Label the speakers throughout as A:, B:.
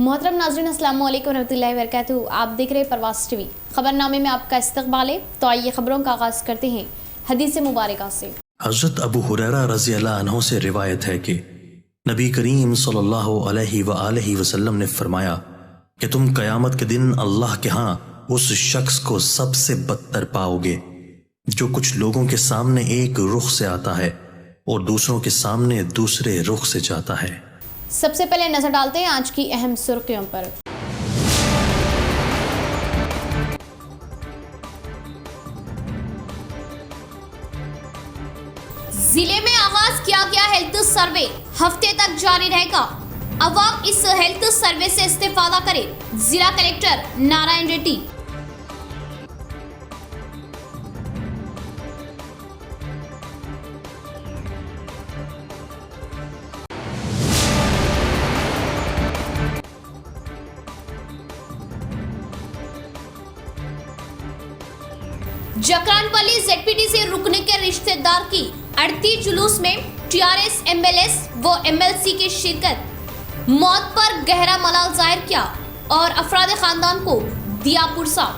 A: मोहतरम नाज़रीन, अस्सलाम वालेकुम रहमतुल्लाहि व बरकातुहू। आप देख रहे हैं प्रवास टीवी। खबरनामे में आपका इस्तकबाल है। तो आइए खबरों का आगाज करते हैं हदीस मुबारका से।
B: हज़रत अबू हुरैरा रज़ी अल्लाह अन्हु से रिवायत है कि नबी करीम सल्लल्लाहु अलैहि वसल्लम ने फरमाया कि तुम क़यामत के दिन अल्लाह के यहाँ उस शख्स को सबसे बदतर पाओगे जो कुछ लोगों के सामने एक रुख से आता है और दूसरों के सामने दूसरे रुख से जाता है।
A: सबसे पहले नजर डालते हैं आज की अहम सुर्खियों पर। जिले में आगाज किया गया हेल्थ सर्वे, हफ्ते तक जारी रहेगा। अवाम इस हेल्थ सर्वे से इस्तेफादा करें। जिला कलेक्टर नारायण रेड्डी। जकरानपल्ली जेडपीटीसी रुकने के रिश्तेदार की अड़ती जुलूस में टीआरएस एमएलएस व एमएलसी की शिरकत। मौत पर गहरा मलाल जाहिर किया और अफराद खानदान को दिया पुरसा।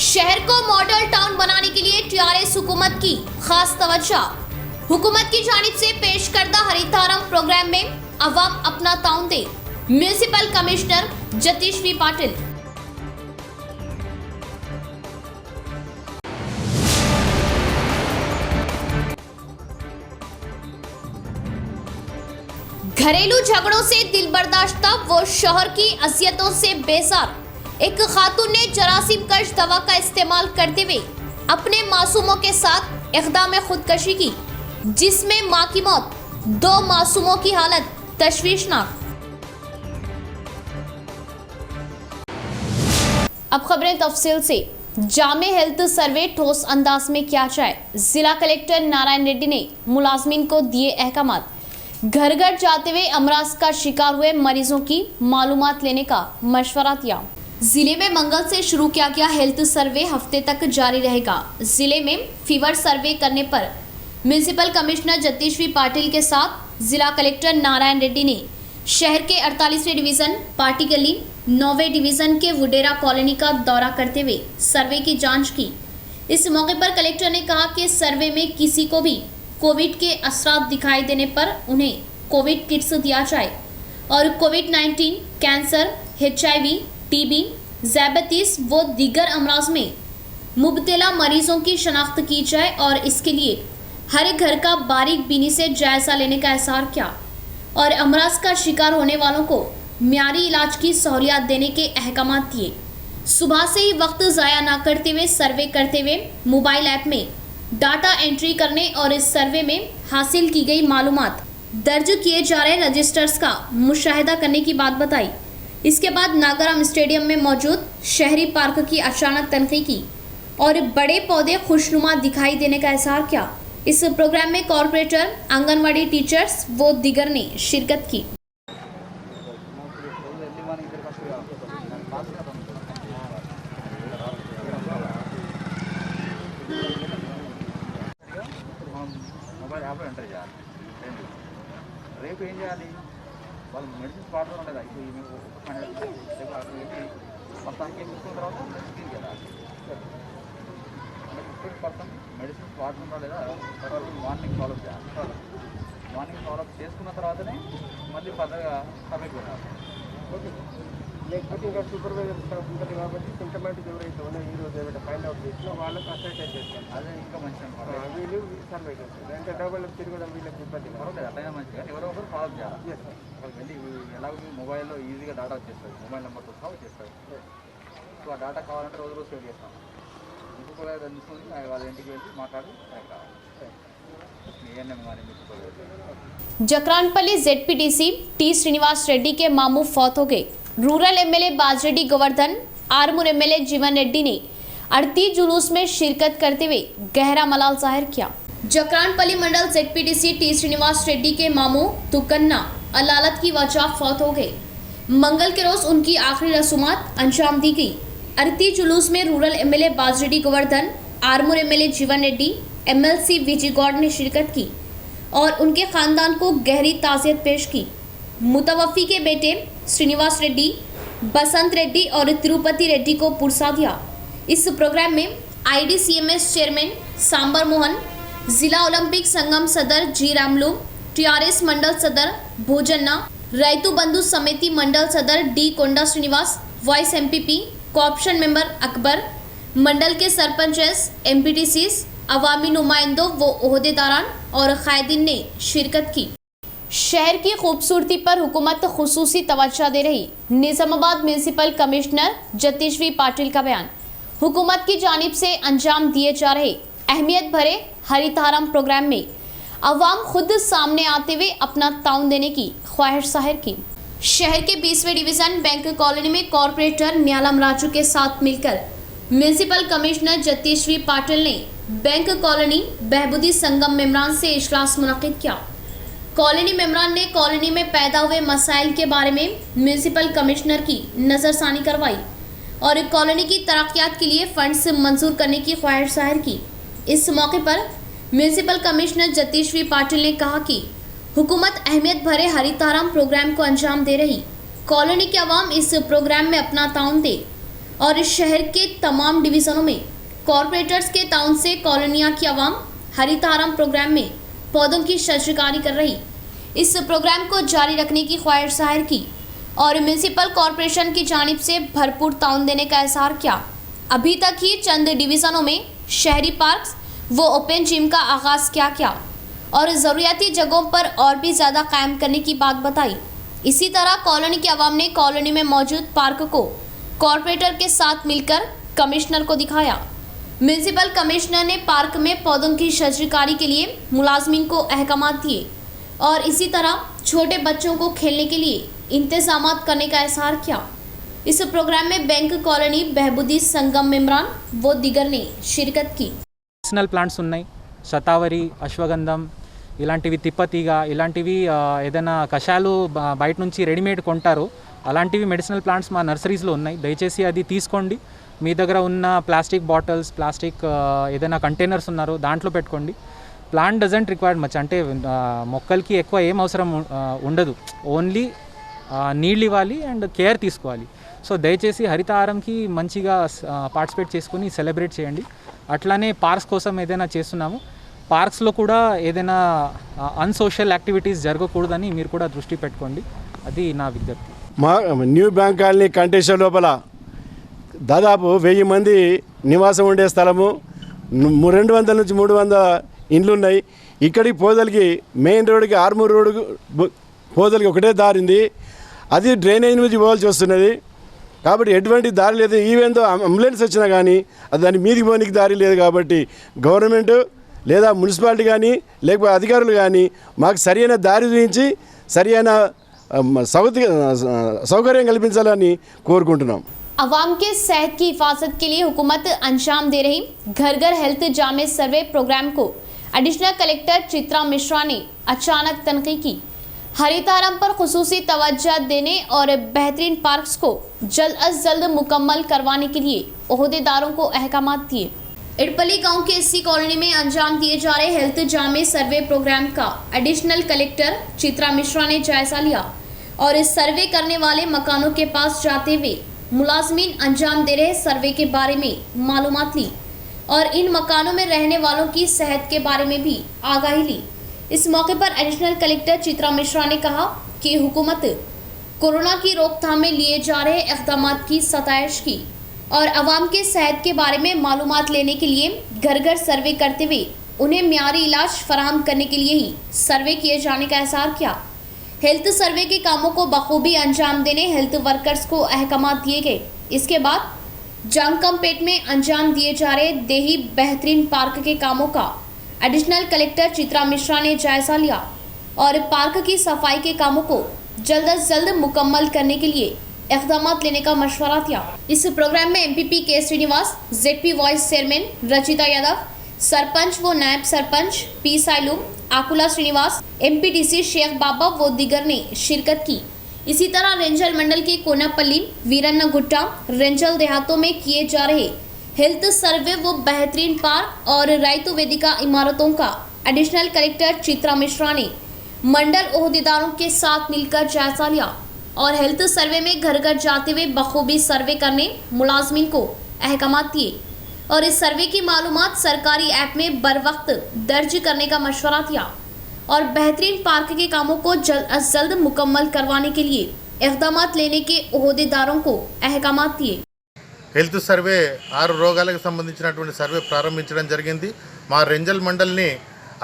A: शहर को मॉडल टाउन बनाने के लिए टीआरएस हुकूमत की खास तवज्जो। हुकूमत की जानिब से पेश करदा हरितारम प्रोग्राम में अवाम अपना ताउन दे। म्युनिसिपल कमिश्नर जतीश्री पाटिल। घरेलू झगड़ों से दिल बर्दाश्ता वो शोहर की अजियतों से बेजार। एक खातून ने जरासीम कश दवा का इस्तेमाल करते हुए अपने मासूमों के साथ इक़दाम खुदकशी की, जिसमें मां की मौत, 2 मासूमों की हालत तशवीशनाक। अब खबरें तफसील से। जामे हेल्थ सर्वे ठोस अंदाज में किया जाए। जिला कलेक्टर नारायण रेड्डी ने मुलाजमीन को दिए अहकामात। घर घर जाते हुए अमराज का शिकार हुए मरीजों की मालूमात लेने का मशवरा दिया। जिले में मंगल से शुरू किया गया हेल्थ सर्वे हफ्ते तक जारी रहेगा। जिले में फीवर सर्वे करने पर म्युनिसिपल कमिश्नर जतीश्री पाटिल के साथ जिला कलेक्टर नारायण रेड्डी ने शहर के 48वें डिवीजन पार्टी गली, 9वें डिवीजन के वुडेरा कॉलोनी का दौरा करते हुए सर्वे की जांच की। इस मौके पर कलेक्टर ने कहा कि सर्वे में किसी को भी कोविड के असरात दिखाई देने पर उन्हें कोविड किट्स दिया जाए और कोविड-19, कैंसर, HIV, टीबी, ज़ैबतीस व दीगर अमराज में मुब्तला मरीजों की शनाख्त की जाए और इसके लिए हर घर का बारीक बीनी से जायजा लेने का एहसार किया और अमराज का शिकार होने वालों को म्यारी इलाज की सहूलियत देने के अहकामात दिए। सुबह से ही वक्त ज़ाया ना करते हुए सर्वे करते हुए मोबाइल ऐप में डाटा एंट्री करने और इस सर्वे में हासिल की गई मालूमात दर्ज किए जा रहे रजिस्टर्स का मुशाहिदा करने की बात बताई। इसके बाद नागाराम स्टेडियम में मौजूद शहरी पार्क की अचानक तनखी की और बड़े पौधे खुशनुमा दिखाई देने का एहसार किया। इस प्रोग्राम में कॉर्पोरेटर, आंगनवाड़ी टीचर्स व दीगर ने शिरकत की।
C: రేపు ఏం చేయాలి? వాళ్ళు మెడిసిన్స్ వాడుతూ లేదా? ఇప్పుడు మొత్తానికి ఏం తీసుకున్న తర్వాత మెడిసిన్ కదా 50% మెడిసిన్స్ వాడుతుందా లేదా తర్వాత మార్నింగ్ ఫాలోఅప్ చేయాలి. మార్నింగ్ ఫాలోఅప్ చేసుకున్న తర్వాతనే మళ్ళీ ఫర్దర్గా సబ్మిట్ చేయాలి. ఓకే, లేకపోతే ఇంకా సూపర్వైజర్ స్టాఫ్ ఉంటుంది కాబట్టి సింటమాటిక్ ఎవరైతే ఉన్నారో ఈరోజు ఏమైనా ఫైండ్ అవుట్ చేసినా వాళ్ళకి అసైన్ చేస్తారు. అదే ఇంకా మంచి అనమాట. వీళ్ళు సర్వే చేస్తారు అంటే డబ్బులు తిరగడం వీళ్ళకి ఇబ్బంది పర్వాలేదు. అట్లయినా మంచిగా ఎవరో ఒకరు ఫాలో చేయాలి. వాళ్ళకి వెళ్ళి ఎలాగో మొబైల్లో ఈజీగా డేటా వచ్చేస్తుంది, మొబైల్ నెంబర్తో సహా వచ్చేస్తుంది. సో ఆ డేటా కావాలంటే రోజు సేవ్ చేస్తాం. ఇంకొక తీసుకొని వాళ్ళ ఇంటికి వెళ్ళి మాట్లాడి రావాలి.
A: जकरानपल्ली जेडपीटीसी टी श्रीनिवास रेड्डी के मामू फौत हो गए। Rural MLA Bajireddy Govardhan, Armoor MLA Jeevan Reddy ने अड़ती जुलूस में शिरकत करते हुए गहरा मलाल जाहिर किया। जकरानपल्ली मंडल जेडपीटीसी टी श्रीनिवास रेड्डी के मामू तुकन्ना अलालत की वजह फौत हो गए। मंगल के रोज उनकी आखिरी रसूमात अंजाम दी गई। अरती जुलूस में rural MLA Bajireddy Govardhan, Armoor MLA Jeevan Reddy, MLC विजय गौड़ ने शिरकत की और उनके खानदान को गहरी ताज़ियत पेश की। मुतवफ़ी के बेटे श्रीनिवास रेड्डी, बसंत रेड्डी और तिरुपति रेड्डी को पुरसा दिया। इस प्रोग्राम में आईडीसीएमएस चेयरमैन सांबर मोहन, जिला ओलंपिक संगम सदर जी रामलू, टीआरएस मंडल सदर भोजन्ना, रैतु बंधु समिति मंडल सदर D Konda Srinivas, vice MPP, cooption member Akbar, मंडल के सरपंचेस, एमपीटीसीस, अवामी नुमाइंदों व ओहदेदारान और कायदीन ने शिरकत की। शहर की खूबसूरती पर हुकूमत खुसूसी तवज्जो दे रही, निजामाबाद म्यूनसिपल कमिश्नर जतीश्वी पाटिल का बयान। हुकूमत की जानिब से अंजाम दिए जा रहे अहमियत भरे हरितहारम प्रोग्राम में अवाम खुद सामने आते हुए अपना ताउन देने की ख्वाहिश जाहिर की। शहर के 20वें डिवीजन बैंक कॉलोनी में कॉरपोरेटर न्यालम राजू के साथ मिलकर म्यूनसिपल कमिश्नर जतीश्वी पाटिल ने बैंक कॉलोनी बहबूदी संगम मेम्बरान से इजलास मुनक्किद किया। कॉलोनी मेम्बरान ने कॉलोनी में पैदा हुए मसाइल के बारे में म्यूनसिपल कमिश्नर की नज़रसानी करवाई और कॉलोनी की तरक्यात के लिए फंड्स मंजूर करने की ख्वाहिश जाहिर की। इस मौके पर म्यूनसिपल कमिश्नर जतीश्वी पाटिल ने कहा कि हुकूमत अहमियत भरे हरितहारम प्रोग्राम को अंजाम दे रही, कॉलोनी के अवाम इस प्रोग्राम में अपना ताउन दे और इस शहर के तमाम डिवीज़नों में कॉरपोरेटर्स के ताउन से कॉलोनियाँ की अवाम हरितहारम प्रोग्राम में पौधों की शजरकारी कर रही। इस प्रोग्राम को जारी रखने की ख्वाहिश जाहिर की और म्यूनसिपल कॉरपोरेशन की जानिब से भरपूर ताउन देने का इज़हार किया। अभी तक ही चंद डिवीज़नों में शहरी पार्क्स व ओपन जिम का आगाज़ किया और ज़रूरियाती जगहों पर और भी ज़्यादा कायम करने की बात बताई। इसी तरह कॉलोनी के अवाम ने कॉलोनी में मौजूद पार्क को कॉरपोरेटर के साथ मिलकर कमिश्नर को दिखाया। म्यूनसिपल कमिश्नर ने पार्क में पौधों की शजरकारी के लिए मुलाजमीन को अहकाम दिए और इसी तरह छोटे बच्चों को खेलने के लिए इंतजामात करने का इज़हार किया। इस प्रोग्राम में बैंक कॉलोनी बहबूदी संगम मेम्बरान व दिगर ने शिरकत की।
D: మెడిసినల్ ప్లాంట్స్ ఉన్నాయి, శతావరి, అశ్వగంధం, ఇలాంటివి తిప్పతీగ, ఇలాంటివి ఏదైనా కషాయాలు బయట నుంచి రెడీమేడ్ కొంటారు, అలాంటివి మెడిసినల్ ప్లాంట్స్ మా నర్సరీస్లో ఉన్నాయి. దయచేసి అది తీసుకోండి. మీ దగ్గర ఉన్న ప్లాస్టిక్ బాటిల్స్, ప్లాస్టిక్ ఏదైనా కంటైనర్స్ ఉన్నారో దాంట్లో పెట్టుకోండి. ప్లాంట్ డజంట్ రిక్వైర్డ్ మచ్, అంటే మొక్కలకి ఎక్కువ ఏం అవసరం ఉండదు, ఓన్లీ నీళ్ళు ఇవ్వాలి అండ్ కేర్ తీసుకోవాలి. సో దయచేసి హరితహారంకి మంచిగా పార్టిసిపేట్ చేసుకొని సెలబ్రేట్ చేయండి. అట్లానే పార్క్స్ కోసం ఏదైనా చేస్తున్నాము, పార్క్స్లో కూడా ఏదైనా అన్సోషల్ యాక్టివిటీస్ జరగకూడదని మీరు కూడా దృష్టి పెట్టుకోండి. అది నా విజ్ఞప్తి.
E: మా న్యూ బ్యాంక్ కాలనీ కంటెస్టర్ లోపల దాదాపు 1000 మంది నివాసం ఉండే స్థలము, 200 నుంచి 300 ఇండ్లు ఉన్నాయి. ఇక్కడికి పోదలికి మెయిన్ రోడ్డుకి ఆర్మూర్ రోడ్డుకు పోదలికి ఒకటే దారి ఉంది, అది డ్రైనేజ్ నుంచి పోవాల్సి వస్తున్నది. కాబట్టి ఎటువంటి దారి లేదు. ఈవెందో అంబులెన్స్ వచ్చినా కానీ అది దాని మీదికి పోనీకి దారి లేదు. కాబట్టి గవర్నమెంట్ లేదా మున్సిపాలిటీ కానీ లేకపోతే అధికారులు కానీ మాకు సరైన దారి చూపించి సరైన సౌకర్యం కల్పించాలని కోరుకుంటున్నాం.
A: अवाम के सेहत की हिफाजत के लिए हुकूमत अंजाम दे रही घर घर हेल्थ जामे सर्वे प्रोग्राम को एडिशनल कलेक्टर चित्रा मिश्रा ने अचानक तनकीद की। हरितहारम पर खुसूसी तवज्जो देने और बेहतरीन पार्क्स को जल्द अज जल्द मुकम्मल करवाने के लिए ओहदेदारों को अहकाम दिए। इडपली गांव के इसी कॉलोनी में अंजाम दिए जा रहे हेल्थ जामे सर्वे प्रोग्राम का एडिशनल कलेक्टर चित्रा मिश्रा ने जायजा लिया और इस सर्वे करने वाले मकानों के पास जाते हुए मुलाजमीन अंजाम दे रहे सर्वे के बारे में मालूमात ली और इन मकानों में रहने वालों की सेहत के बारे में भी आगाही ली। इस मौके पर एडिशनल कलेक्टर चित्रा मिश्रा ने कहा कि हुकूमत कोरोना की रोकथाम में लिए जा रहे इक़दाम की सताइश की और आवाम के सेहत के बारे में मालूमात लेने के लिए घर घर सर्वे करते हुए उन्हें मियारी इलाज फराहम करने के लिए ही सर्वे किए जाने का इज़हार किया। हेल्थ सर्वे के कामों को बखूबी अंजाम देने हेल्थ वर्कर्स को अहकाम दिए गए। इसके बाद जंगकमपेट में अंजाम दिए जा रहे देही बेहतरीन पार्क के कामों का एडिशनल कलेक्टर चित्रा मिश्रा ने जायजा लिया और पार्क की सफाई के कामों को जल्द अज जल्द मुकम्मल करने के लिए इक़दाम लेने का मशवरा दिया। इस प्रोग्राम में MPP K Srinivas, ZP vice chairman Rachita Yadav, sarpanch व नायब सरपंच पी साइलूम, आकुला श्रीनिवास, एमपीटीसी शेख बाबा व दिगर ने शिरकत की। इसी तरह रेंजल मंडल के कोनापल्ली, वीरन्नगुट्टा, रेंजल देहातों में किए जा रहे हेल्थ सर्वे व बेहतरीन पार्क और रायतु वेदिका इमारतों का एडिशनल कलेक्टर चित्रा मिश्रा ने मंडल ओहदेदारों के साथ मिलकर जायजा लिया और हेल्थ सर्वे में घर घर जाते हुए बखूबी सर्वे करने मुलाजमीन को अहकामात दिए और इस सर्वे की मालूमात सरकारी ऐप में बर वक्त दर्ज करने का मशवरा दिया और बेहतरीन पार्क के कामों को जल्द अज जल्द मुकम्मल करवाने के लिए इक़दामात लेने के ओहदेदारों को अहकामात दिए।
F: హెల్త్ సర్వే 6 రోగాలకు సంబంధించినటువంటి సర్వే ప్రారంభించడం జరిగింది. మా రెంజల్ మండల్ని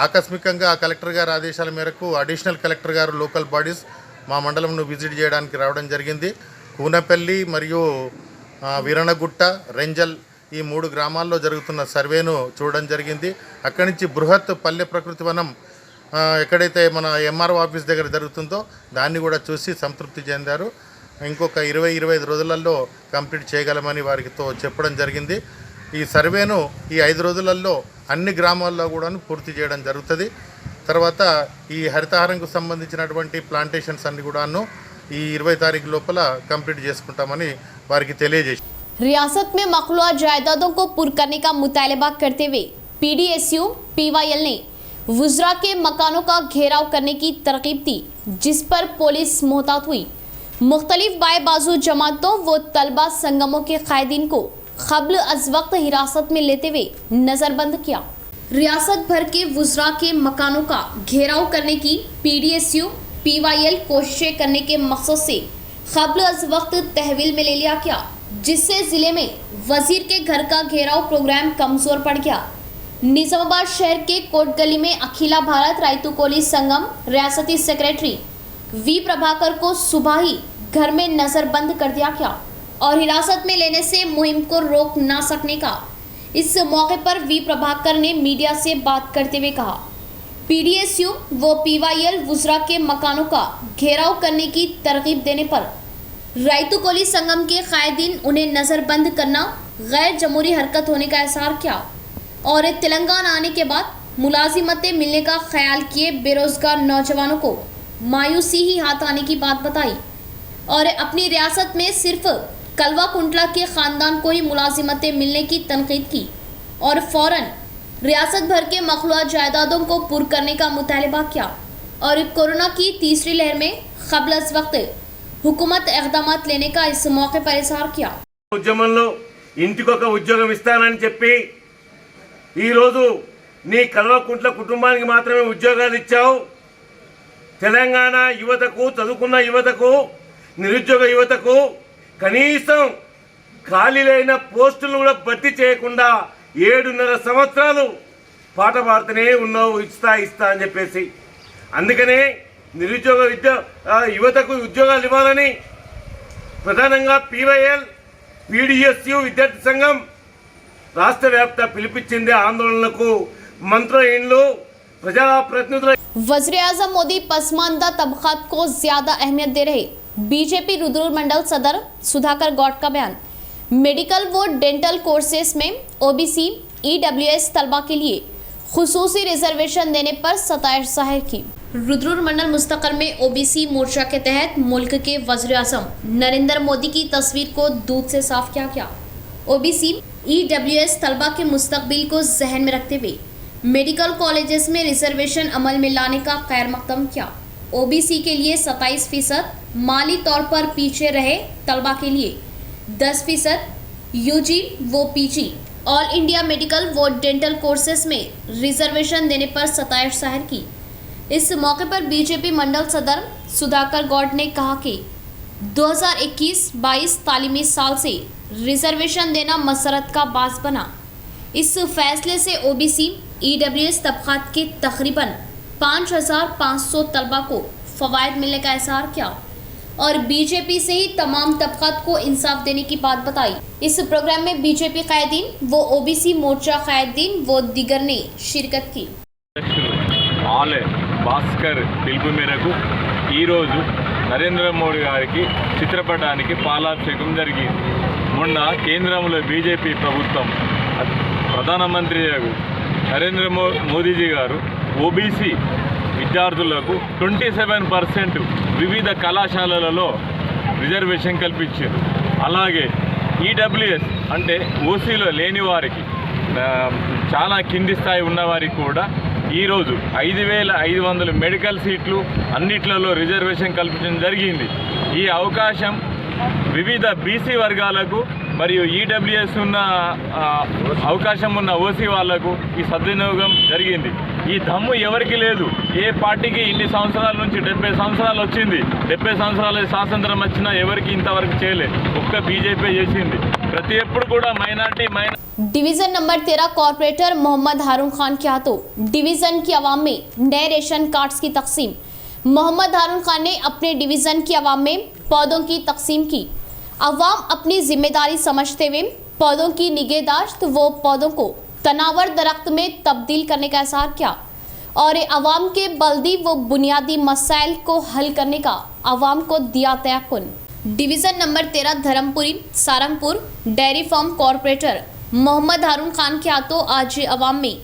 F: ఆకస్మికంగా కలెక్టర్ గారి ఆదేశాల మేరకు అడిషనల్ కలెక్టర్ గారు లోకల్ బాడీస్ మా మండలంను విజిట్ చేయడానికి రావడం జరిగింది. కూనపల్లి మరియు వీరనగుట్ట, రెంజల్ ఈ 3 గ్రామాల్లో జరుగుతున్న సర్వేను చూడడం జరిగింది. అక్కడి నుంచి బృహత్ పల్లె ప్రకృతి వనం ఎక్కడైతే మన ఎంఆర్ఓ ఆఫీస్ దగ్గర జరుగుతుందో దాన్ని కూడా చూసి సంతృప్తి చెందారు. ఇంకొక 20-25 రోజులలో కంప్లీట్ చేయగలమని వారితో చెప్పడం జరిగింది. ఈ సర్వేను ఈ 5 రోజులలో అన్ని గ్రామాల్లో కూడా పూర్తి చేయడం జరుగుతుంది. తర్వాత ఈ హరితహారంకు సంబంధించినటువంటి ప్లాంటేషన్స్ అన్ని కూడాను ఈ 20 తారీఖు లోపల కంప్లీట్ చేసుకుంటామని వారికి తెలియజేశారు.
A: रियासत में मखलूआ जायदादों को पुर करने का मुतालबा करते हुए PDSU PYL ने वुज़रा के मकानों का घेराव करने की तरकीब दी, जिस पर पुलिस मोहतात हुई। मुख्तलिफ बाएं बाजू जमातों व तलबा संगमों के कायदीन को क़ब्ल अज़ वक्त हिरासत में लेते हुए नज़रबंद किया। रियासत भर के वुज़रा के मकानों का घेराव करने की PDSU PYL कोशिशें करने के मकसद से क़ब्ल अज़ वक्त तहवील में ले लिया गया, जिससे ज़िले में वज़ीर के घर का घेराव प्रोग्राम कमज़ोर पड़ गया। निज़ामाबाद शहर के कोट गली में अखिला भारत रायतु कोली संगम रियासती सेक्रेटरी वी प्रभाकर को सुबह ही घर में नज़रबंद कर दिया गया और हिरासत में लेने से मुहिम को रोक ना सकने का। इस मौके पर वी प्रभाकर ने मीडिया से बात करते हुए कहा, PDSU व PYL वुज़रा के मकानों का घेराव करने की तरकीब देने पर रायतु कोली संगम के कायदीन उन्हें नज़रबंद करना गैर जमहूरी हरकत होने का एहसार किया और तेलंगाना आने के बाद मुलाजिमतें मिलने का ख्याल किए बेरोजगार नौजवानों को मायूसी ही हाथ आने की बात बताई और अपनी रियासत में सिर्फ कलवा कुंटला के ख़ानदान को ही मुलाजिमतें मिलने की तनकीद की और फ़ौरन रियासत भर के मखलूआ जायदादों को पुर करने का मुतालबा किया और कोरोना की तीसरी लहर में क़ब्ल अज़ वक्त हुकूमत इक़दामात लेने का इस मौके पर इज़हार किया।
G: ఉద్యమంలో ఇంటికొక ఉద్యోగం ఇస్తానని చెప్పి ఈరోజు నీ కల్వకుంట్ల కుటుంబానికి మాత్రమే ఉద్యోగాలు ఇచ్చావు. తెలంగాణ యువతకు, చదువుకున్న యువతకు, నిరుద్యోగ యువతకు కనీసం ఖాళీలైన పోస్టులు కూడా భర్తీ చేయకుండా 7.5 సంవత్సరాలు పాట పాడుతూనే ఉన్నావు ఇస్తా అని చెప్పేసి. అందుకనే నిరుద్యోగ యువతకు ఉద్యోగాలు ఇవ్వాలని ప్రధానంగా PYL PDSU విద్యార్థి సంఘం రాష్ట్ర వ్యాప్త పిలిపించింది ఆందోళనకు. మంత్రులు, ప్రజాప్రతినిధుల
A: वज़ीर आज़म मोदी पसमानदा तबक़ात को ज़्यादा अहमियत दे रहे बीजेपी रुद्र मंडल सदर सुधाकर गौड़ का बयान। मेडिकल व डेंटल कोर्सेस में OBC EWS तलबा के लिए खुसूसी रिजर्वेशन देने पर सताइश ज़ाहिर की। रुद्र मंडल मुस्तक़ल में OBC मोर्चा के तहत मुल्क के वज़ीर आज़म नरेंद्र मोदी की तस्वीर को दूध से साफ किया गया। OBC EWS तलबा के मुस्तक़बिल को जहन में रखते हुए मेडिकल कॉलेजेस में रिजर्वेशन अमल में लाने का खैर मकदम किया। OBC के लिए 27%, माली तौर पर पीछे रहे तलबा के लिए 10%, UG व PG ऑल इंडिया मेडिकल व डेंटल कोर्सेस में रिजर्वेशन देने पर सताइश ज़ाहिर की। इस मौके पर बीजेपी मंडल सदर सुधाकर गौड़ ने कहा कि 2021-22 तालीमी साल से रिजर्वेशन देना मसरत का बास बना। इस फैसले से OBC EWS तबक़ात के तकरीबन 5,500 तलबा को फ़वायद मिलने का एहसार किया और बीजेपी से ही तमाम तबक़ात को इंसाफ देने की बात बताई। इस प्रोग्राम में बीजेपी कायदीन व OBC मोर्चा कायदीन व दिगर ने शिरकत की।
H: ఆలే భాస్కర్ పిలుపు మేరకు ఈరోజు నరేంద్ర మోడీ గారికి చిత్రపటానికి పాలాభిషేకం జరిగింది. మొన్న కేంద్రంలో బీజేపీ ప్రభుత్వం ప్రధానమంత్రి నరేంద్ర మోదీజీ గారు OBC విద్యార్థులకు 27% వివిధ కళాశాలలలో రిజర్వేషన్ కల్పించారు. అలాగే ఈడబ్ల్యూఎస్ అంటే ఓసీలో లేని వారికి చాలా కింది స్థాయి ఉన్నవారికి కూడా ఈరోజు 5,500 మెడికల్ సీట్లు అన్నిట్లలో రిజర్వేషన్ కల్పించడం జరిగింది. ఈ అవకాశం వివిధ బీసీ వర్గాలకు మరియు ఈడబ్ల్యూఎస్ ఉన్న అవకాశం ఉన్న ఓసీ వాళ్లకు ఈ సద్వినియోగం జరిగింది. ఈ దమ్ము ఎవరికి లేదు. ఏ పార్టీకి ఇన్ని సంవత్సరాల నుంచి 70 సంవత్సరాలు వచ్చింది. 70 సంవత్సరాల స్వాతంత్రం వచ్చినా ఎవరికి ఇంతవరకు చేయలేదు. ఒక్క బీజేపీ చేసింది. ప్రతి ఎప్పుడు కూడా minority
A: division number 13 corporator Mohammed Haroon Khan के हाथों डिवीजन की आवाम में नए रेशन कार्ड्स की तकसीम। मोहम्मद हारून खान ने अपने डिवीजन की आवाम में पौधों की तकसीम की। अवाम अपनी जिम्मेदारी समझते हुए पौधों की निगहदाश्त व पौधों को तनावर दरख्त में तब्दील करने का एहसार किया और अवाम के बल्दी व बुनियादी मसाइल को हल करने का अवाम को दिया तयक़ुन। Division number 13 Dharmapuri Sarangpur dairy farm corporator Mohammed Haroon Khan के हाथों आज अवाम में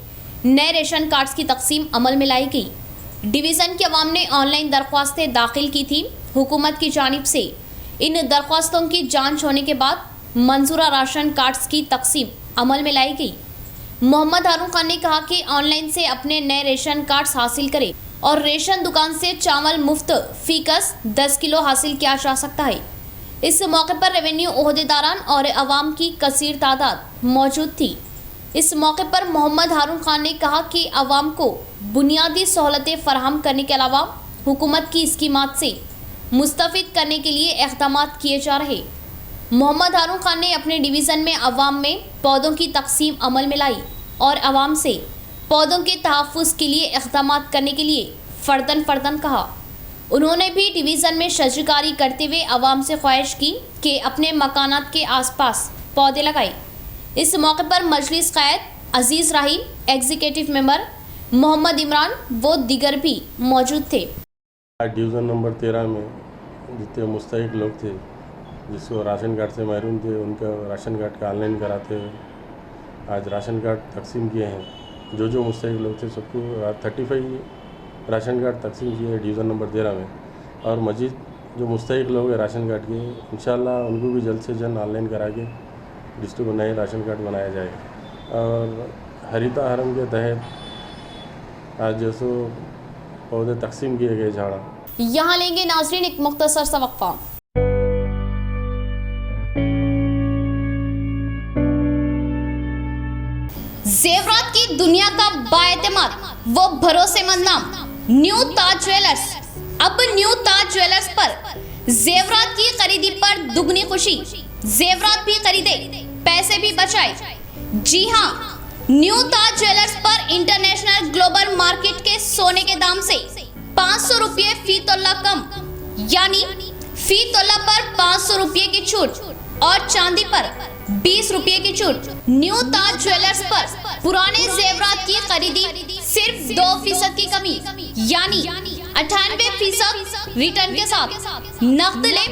A: नए रेशन कार्ड्स की तकसीम अमल में लाई गई। डिवीज़न के अवाम ने ऑनलाइन दरख्वास्तें दाखिल की थी। हुकूमत की जानिब से इन दरख्वास्तों की जांच होने के बाद मंजूरा राशन कार्ड्स की तकसीम अमल में लाई गई। मोहम्मद हारून खान ने कहा कि ऑनलाइन से अपने नए रेशन कार्ड्स हासिल करें और रेशन दुकान से चावल मुफ्त फीकस 10 किलो हासिल किया जा सकता है। इस मौके पर रेवेन्यू ओहदेदारान और अवाम की कसीर तादाद मौजूद थी। इस मौके पर मोहम्मद हारून खान ने कहा कि अवाम को बुनियादी सहूलतें फराहम करने के अलावा हुकूमत की स्कीमात से मुस्तफ़िद करने के लिए इक़दामात किए जा रहे। मोहम्मद हारून खान ने अपने डिवीज़न में अवाम में पौधों की तकसीम अमल में लाई और अवाम से पौधों के तहफ़्फ़ुज़ के लिए इक़दामात करने के लिए फ़र्दन कहा। उन्होंने भी डिवीज़न में शजरकारी करते हुए अवाम से ख्वाहिश की कि अपने मकानात के आसपास पौधे लगाएं। इस मौके पर मजलिस क़ायद अजीज़ राही, एग्जीक्यूटिव मेंबर मोहम्मद इमरान व दीगर भी मौजूद थे।
I: डिवीज़न नंबर 13 में जितने मुस्तहिक लोग थे जिसको राशन कार्ड से महरूम थे उनका राशन कार्ड का ऑनलाइन कराते हुए आज राशन कार्ड तकसीम किए हैं। जो मुस्तहिक लोग थे सबको 35 राशन कार्ड तकसीम किए हैं डिवीज़न नंबर 13 में और मजीद जो मुस्तहिक लोग हैं राशन कार्ड के इंशाल्लाह उनको भी जल्द से जल्द ऑनलाइन करा के डिस्ट्रिक्ट को नए राशन कार्ड बनाया जाएगा। और हरिता हरम के तहत आज जैसो पौधे तकसीम किए गए झाड़ा।
A: यहाँ लेंगे नाजरीन एक मुख्तसर सा वक्फा। जेवरात की दुनिया का बाएतमाद वो भरोसेमंद नाम न्यू ताज ज्वेलर्स। अब न्यू ताज ज्वेलर्स पर जेवरात की खरीदी पर दुगनी खुशी। जेवरात भी खरीदे, पैसे भी बचाए। जी हाँ, न्यू ताज ज्वेलर्स पर इंटरनेशनल ग्लोबल मार्केट के सोने के दाम से 500 रुपये फी तोला कम, यानी फी तोला पर 500 रुपये की छूट और चांदी पर 20 रुपये की छूट। न्यू ताज ज्वेलर्स पर पुराने जेवरात की खरीदी सिर्फ 2% की कमी, यानी 98% रिटर्न के साथ नकद ले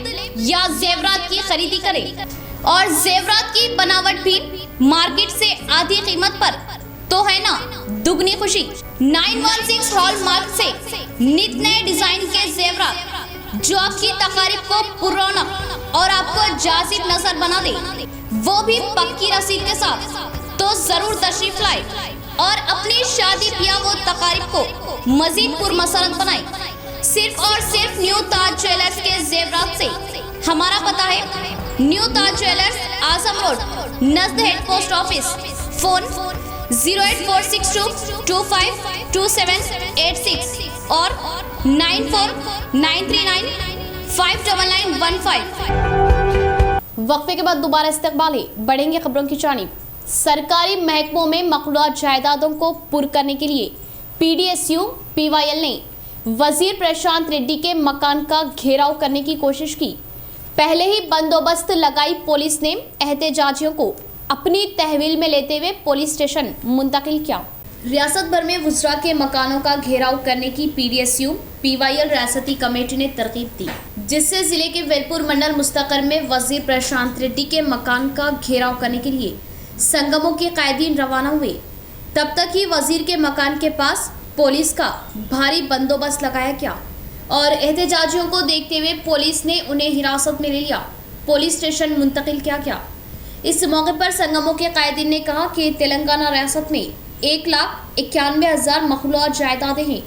A: या जेवरात की खरीदी करें और जेवरात की बनावट भी मार्केट से आधी कीमत पर, तो है ना दुगनी खुशी। 916 हॉलमार्क से नित नए डिजाइन के जेवरात जो आपकी तकारीब को पुरौनक और आपको जाजिब नजर बना दे, वो भी पक्की रसीद के साथ। तो जरूर तशरीफ लाए और अपनी शादी ब्याह व तकारीब को मजीद पुरमसरत बनाए सिर्फ और सिर्फ न्यू ताज ज्वेलर्स के जेवरात से। हमारा पता है new Taj jewellers Azam road नजद हेड पोस्ट ऑफिस। फोन 08462252786 और 9493959915। वक्फे के बाद दोबारा इस्तकबाल है, बढ़ेंगे खबरों की जानिब। सरकारी महकमों में मकरूदा जायदादों को पुर करने के लिए PDSU PYL ने वजीर प्रशांत रेड्डी के मकान का घेराव करने की कोशिश की। पहले ही बंदोबस्त लगाई पुलिस ने एहतजाजियों को अपनी तहवील में लेते हुए पुलिस स्टेशन मुंतकिल किया। रियासत भर में वुज़रा के मकानों का घेराव करने की PDSU PYL रियासती कमेटी ने तरकीब दी, जिससे जिले के वेलपुर मंडल मुस्तकर में वजीर प्रशांत रेड्डी के मकान का घेराव करने के लिए संगमों के कायदीन रवाना हुए। तब तक ही वजीर के मकान के पास पुलिस का भारी बंदोबस्त लगाया गया और एहतजाजियों को देखते हुए पुलिस ने उन्हें हिरासत में ले लिया, पुलिस स्टेशन मुंतकिल किया गया। इस मौके पर संगमों के कायदीन ने कहा कि तेलंगाना रियासत में 1,91,000 मखलूआत जायदादें हैं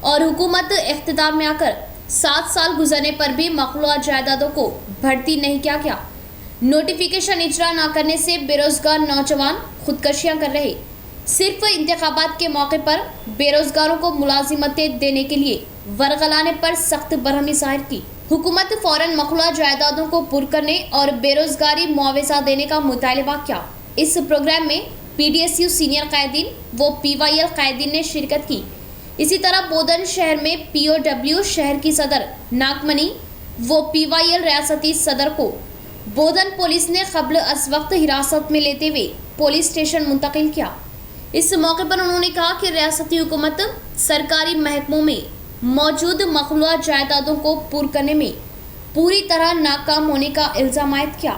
A: और हुकूमत इख्तिदार में आकर 7 साल गुजरने पर भी मखलूआत जायदादों को भर्ती नहीं किया गया। नोटिफिकेशन इजरा न करने से बेरोजगार नौजवान खुदकशियां कर रहे। सिर्फ इंतखाबात के मौके पर बेरोजगारों को मुलाजिमतें देने के लिए वरगलाने पर सख्त बरहमी जाहिर की। हुकूमत फौरन मखलूआत जायदादों को पुर करने और बेरोजगारी मुआवजा देने का मुतालबा किया। इस प्रोग्राम में PDSU सीनियर कायदीन व PYL कायदीन ने शिरकत की। इसी तरह बोधन शहर में POW शहर की सदर नागमनी व PYL रियासती सदर को बोधन पुलिस ने क़ब्ल अज़ वक्त हिरासत में लेते हुए पुलिस स्टेशन मुंतकिल किया। इस मौके पर उन्होंने कहा कि रियासती हुकूमत सरकारी महकमों में मौजूद मखलूआत जायदादों को पूर करने में पूरी तरह नाकाम होने का इल्ज़ाम आयद किया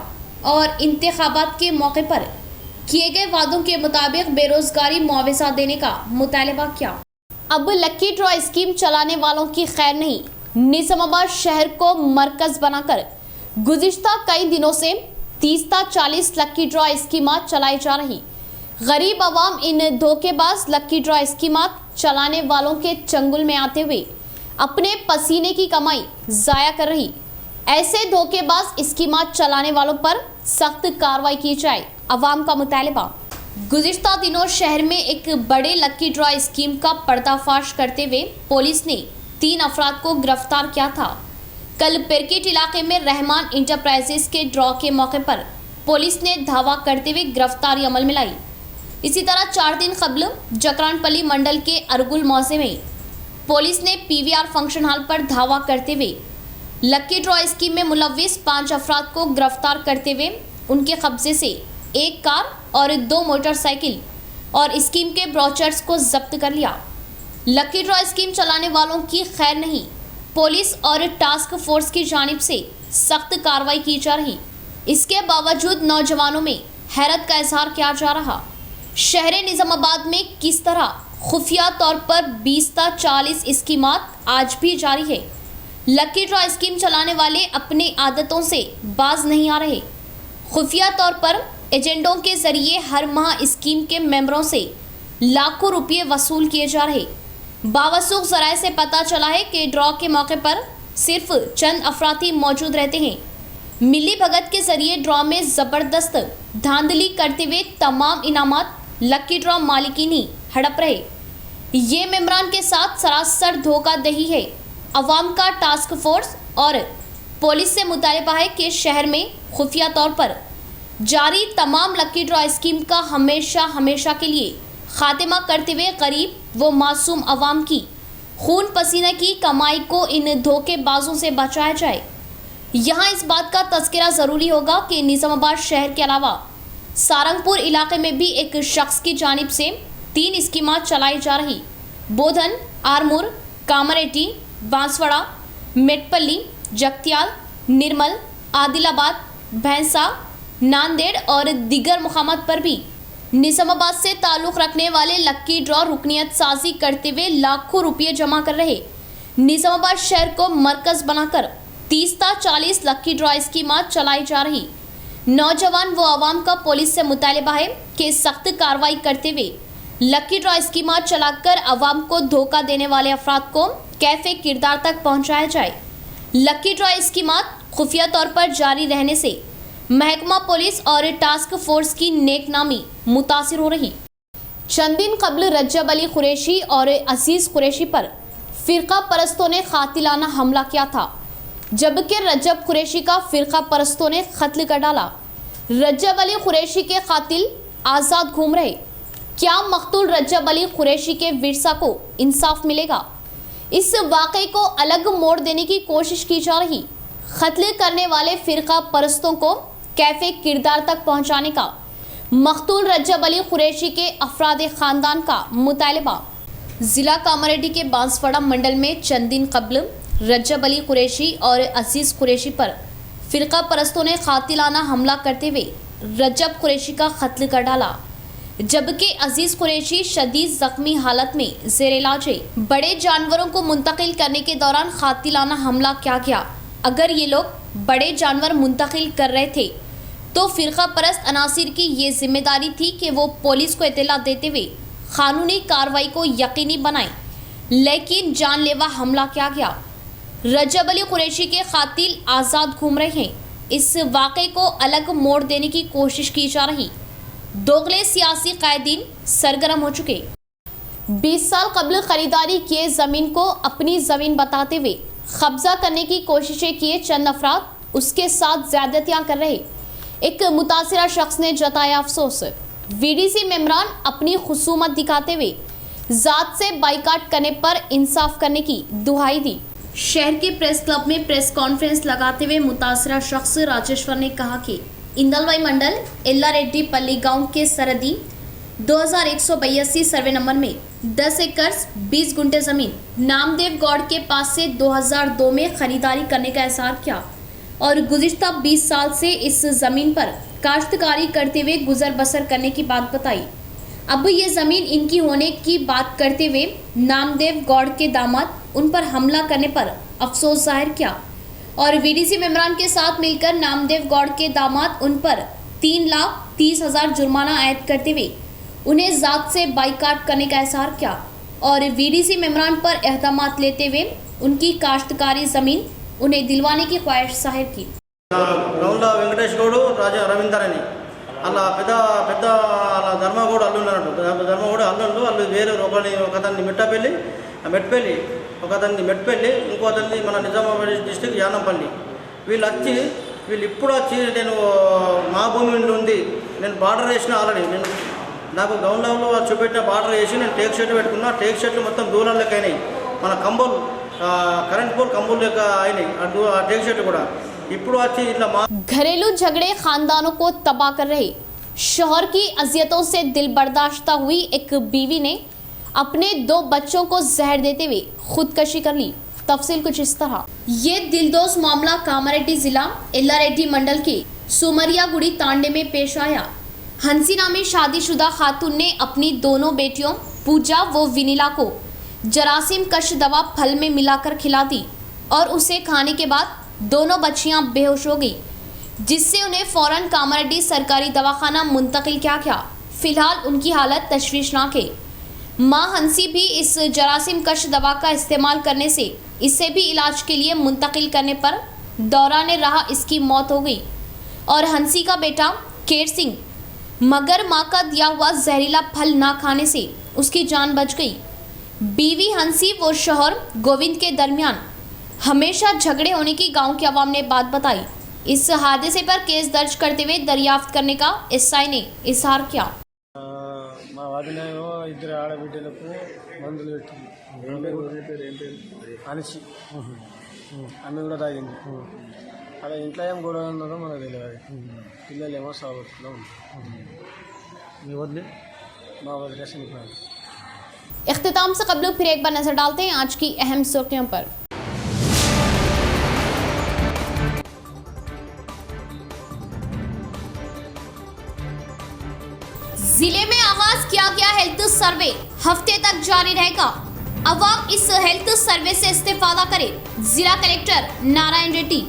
A: और इंतखाबात के मौके पर किए गए वादों के मुताबिक बेरोजगारी मुआवजा देने का मुतालबा किया। अब लक्की ड्रॉ स्कीम चलाने वालों की खैर नहीं। निजामाबाद शहर को मरकज बनाकर गुज़िश्ता कई दिनों से 30-40 लक्की ड्रॉ स्कीमात चलाई जा रही। गरीब आवाम इन धोखेबाज लक्की ड्रॉ स्कीमात चलाने वालों के चंगुल में आते हुए अपने पसीने की कमाई जाया कर रही। ऐसे धोखेबाज स्कीमात चलाने वालों पर सख्त कार्रवाई की जाए, अवाम का मुतालबा। गुज़िश्ता दिनों शहर में एक बड़े लक्की ड्रॉ स्कीम का पर्दाफाश करते हुए पुलिस ने 3 अफराद को गिरफ्तार किया था। कल पिरकिट इलाके में रहमान इंटरप्राइजेस के ड्रॉ के मौके पर पुलिस ने धावा करते हुए गिरफ्तारी अमल में लाई। इसी तरह 4 दिन कबल जकरानपल्ली मंडल के अरगुल मौजे में पुलिस ने PVR फंक्शन हॉल पर धावा करते हुए लक्की ड्रॉ स्कीम में मुलव्विस 5 अफराद को गिरफ्तार करते हुए उनके कब्जे से 1 कार और 2 मोटरसाइकिल और स्कीम के ब्रोचर्स को जब्त कर लिया। लक्की ड्रॉ स्कीम चलाने वालों की खैर नहीं। पुलिस और टास्क फोर्स की जानिब से सख्त कार्रवाई की जा रही। इसके बावजूद नौजवानों में हैरत का इजहार किया जा रहा। शहर निजामाबाद में किस तरह खुफिया तौर पर 20-40 स्कीमात आज भी जारी है। लक्की ड्रॉ स्कीम चलाने वाले अपनी आदतों से बाज नहीं आ रहे। खुफिया तौर पर एजेंडों के जरिए हर माह स्कीम के मेंबरों से लाखों रुपये वसूल किए जा रहे। बावसूख ज़राए से पता चला है कि ड्रॉ के मौके पर सिर्फ चंद अफराद ही मौजूद रहते हैं। मिली भगत के जरिए ड्रॉ में ज़बरदस्त धांधली करते हुए तमाम इनामात लक्की ड्रॉ मालिकीन ही हड़प रहे। ये मेंबरान के साथ सरासर धोखाधड़ी है। अवाम का टास्क फोर्स और पुलिस से मुतालबा है कि शहर में खुफिया तौर पर जारी तमाम लक्की ड्रॉ स्कीम का हमेशा के लिए खात्मा करते हुए गरीब व मासूम अवाम की खून पसीने की कमाई को इन धोखेबाजों से बचाया जाए। यहाँ इस बात का तज़किरा ज़रूरी होगा कि निजामाबाद शहर के अलावा सारंगपुर इलाके में भी एक शख्स की जानिब से 3 स्कीमात चलाई जा रही। बोधन, आरमूर, कामारेड्डी, बांसवाड़ा, मेटपल्ली, जगतियाल, निर्मल, आदिलाबाद, भैंसा, नांदेड़ और दीगर मुकामात पर भी निजामाबाद से ताल्लुक़ रखने वाले लक्की ड्रॉ रुकनियत साजी करते हुए लाखों रुपये जमा कर रहे। निजामाबाद शहर को मरकज़ बनाकर 30-40 लक्की ड्रॉ स्कीमात चलाई जा रही। नौजवान व आवाम का पुलिस से मुतालबा है कि सख्त कार्रवाई करते हुए लक्की ड्रॉ स्कीमात चलाकर आवाम को धोखा देने वाले अफराद को कैफे किरदार तक पहुँचाया जाए। लक्की ड्रॉ स्कीमात खुफिया तौर पर जारी रहने से महकमा पुलिस और टास्क फोर्स की नेकनामी मुतासिर हो रही। चंद दिन कबल रज्जब अली कुरैशी और अजीज़ कुरैशी पर फ़िरका परस्तों ने कातिलाना हमला किया था, जबकि रज्जब कुरैशी का फ़िरका परस्तों ने कत्ल कर डाला। रज्जब अली कुरैशी के कातिल आज़ाद घूम रहे। क्या मकतूल रज्जब अली कुरैशी के विरसा को इंसाफ मिलेगा? इस वाक़े को अलग मोड़ देने की कोशिश की जा रही। कत्ल करने वाले फ़िरका परस्तों को कैफे किरदार तक पहुंचाने का मकतूल रज्जब अली कुरैशी के अफराद ख़ानदान का मुतालबा। ज़िला कामारेड्डी के बांसवाड़ा मंडल में चंद दिन कबल रज्जब अली कुरैशी और अजीज़ कुरैशी पर फ़िरका परस्तों ने कातिलाना हमला करते हुए रज्जब कुरैशी का कत्ल कर डाला। जबकि अजीज कुरैशी शदीद जख्मी हालत में जेर इलाज है। बड़े जानवरों को मुंतकिल करने के दौरान कातिलाना हमला क्या किया? अगर ये लोग बड़े जानवर मुंतकिल कर रहे थे तो फिरका परस्त अनासिर की ये जिम्मेदारी थी कि वो पुलिस को इत्तला देते हुए कानूनी कार्रवाई को यकीनी बनाएं। लेकिन जानलेवा हमला क्या किया? रजब अली कुरैशी के कातिल आज़ाद घूम रहे हैं। इस वाक़े को अलग मोड़ देने की कोशिश की जा रही। दोगले सियासी कायदीन सरगर्म हो चुके। 20 साल कबल खरीदारी किए ज़मीन को अपनी ज़मीन बताते हुए कब्जा करने की कोशिशें किए चंद अफराद उसके साथ ज़्यादतियाँ कर रहे। एक मुतासिरा शख्स ने जताया अफसोस। वीडीसी मेम्बरान अपनी खुसूमत दिखाते हुए ज़ात से बाइकाट करने पर इंसाफ करने की दुहाई दी। शहर के प्रेस क्लब में प्रेस कॉन्फ्रेंस लगाते हुए मुतासिरा शख्स राजेश्वर ने कहा कि इंदलवाई मंडल एल्लारेड्डी पल्ली गांव के सरहदी 2182 सर्वे नंबर में 10 एकड़ 20 गुंठे जमीन नामदेव गौड़ के पास से 2002 में खरीदारी करने का एहसार किया और गुज़िश्ता 20 साल से इस जमीन पर काश्तकारी करते हुए गुजर बसर करने की बात बताई। अब ये ज़मीन इनकी होने की बात करते हुए नामदेव गौड़ के दामाद उन पर हमला करने पर अफसोस जाहिर किया और वीडीसी मेम्बरान के साथ मिलकर नामदेव गौड़ के दामाद उन पर 3,30,000 जुर्माना आयद करते हुए उन्हें ज़ात से बाइकाट करने का एहसार किया और वीडीसी मेम्बरान पर एहतमात लेते हुए उनकी काश्तकारी ज़मीन उन्हें दिलवाने की ख्वाहिश जाहिर की।
J: గ్రౌండ్లో వెంకటేష్ గౌడు రాజా రవీందర్ అని అలా పెద్ద పెద్ద అలా ధర్మగౌడ అల్లుడు అన్నట్టు ధర్మగౌడ అల్లుళ్ళు వాళ్ళు వేరే ఒకతన్ని మెట్టపల్లి మెట్పల్లి ఒకతన్ని మెట్పల్లి ఇంకో అతన్ని మన నిజామాబాద్ డిస్టిక్ యానంపల్లి వీళ్ళు ఇప్పుడు వచ్చి నేను మా భూమి ఉంది నేను బార్డర్ వేసిన ఆల్రెడీ నేను నాకు గ్రౌండ్ లెవెల్లో చూపెట్టిన బార్డర్ వేసి నేను టేక్ షెడ్ పెట్టుకున్నా టేక్ షెడ్లు మొత్తం దూరం లెక్క అయినాయి మన కంబోలు కరెంట్ పోల్ కంబోలు లెక్క అయినాయి ఆ టేక్ షెడ్ కూడా
A: घरेलू झगड़े खानदानों को तबाह कर रहे। शौहर की अजियतों से दिल बर्दाश्ता हुई एक बीवी ने अपने 2 बच्चों को जहर देते हुए खुदकशी कर ली। तफसील कुछ इस तरह। ये दिलदोज मामला कामारेड्डी जिला एल्लारेड्डी मंडल के सुमरियागुड़ी तांडे में पेश आया। हंसी नामी शादीशुदा खातून ने अपनी दोनों बेटियों पूजा व विनीला को जरासीम कश दवा फल में मिलाकर खिला दी और उसे खाने के बाद दोनों बच्चियां बेहोश हो गई, जिससे उन्हें फौरन कामारेड्डी सरकारी दवाखाना मुंतकिल किया। फिलहाल उनकी हालत तशवीशनाक है। मां हंसी भी इस जरासीम कश दवा का इस्तेमाल करने से इसे भी इलाज के लिए मुंतकिल करने पर दौरान राह इसकी मौत हो गई और हंसी का बेटा केर सिंह मगर मां का दिया हुआ जहरीला फल ना खाने से उसकी जान बच गई। बीवी हंसी व शौहर गोविंद के दरमियान हमेशा झगड़े होने की गांव की आवाम ने बात बताई। इस हादसे पर केस दर्ज करते हुए दरियाफ्त करने का एसआई ने इजहार किया।
K: మా వదినేమో ఇద్దరు ఆడబిడ్డలకు మందులు పెట్టింది అనిచి ఆమె కూడా తాగింది అలా ఇంట్లో ఏం గొడవ ఉన్నదో మనకు తెలియదు పిల్లలేమో సాగులో ఉంది మా వదిలే చనిపోయారు।
A: इख्तिताम से कबल फिर एक बार नजर डालते हैं आज की अहम सुर्खियों पर। जिले में आगाज किया गया हेल्थ सर्वे हफ्ते तक जारी रहेगा। अवाम इस हेल्थ सर्वे से इस्तेफादा करे। जिला कलेक्टर नारायण रेड्डी।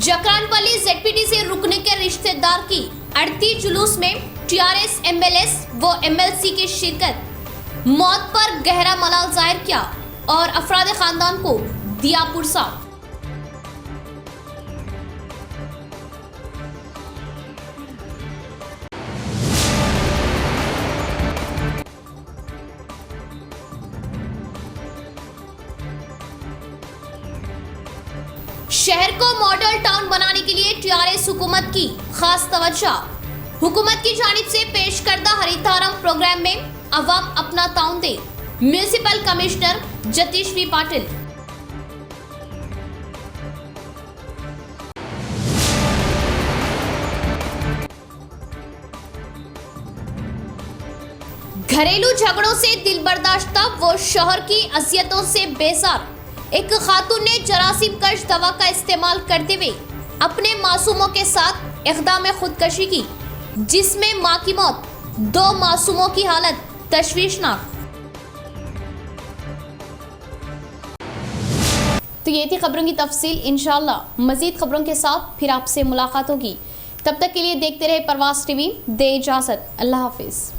A: जकरानपल्ली जेडपीटीसी रुकने के रिश्तेदार की अड़ती जुलूस में टीआरएस एमएलएस व एमएलसी की शिरकत। मौत पर गहरा मलाल जाहिर किया और अफराद खानदान को दिया पुरसा। शहर को मॉडल टाउन बनाने के लिए टीआरएस हुकूमत की खास तवज्जो। हुकूमत की जानिब से पेश करदा हरितारम प्रोग्राम में अवाम अपना ताउन दे। Municipal commissioner Jatish V Patil. घरेलू झगड़ों से दिल बर्दाश्ता वो शौहर की अजियतों से बेजार। एक खातून ने जरासीम कश दवा का इस्तेमाल करते हुए अपने मासूमों के साथ इक़दाम खुदकशी की, जिसमें मां की मौत, 2 मासूमों की हालत तशवीशनाक। तो ये थी खबरों की तफसील। इंशाअल्लाह मजीद खबरों के साथ फिर आपसे मुलाकात होगी। तब तक के लिए देखते रहे परवास टीवी। दे इजाजत, अल्लाह हाफिज।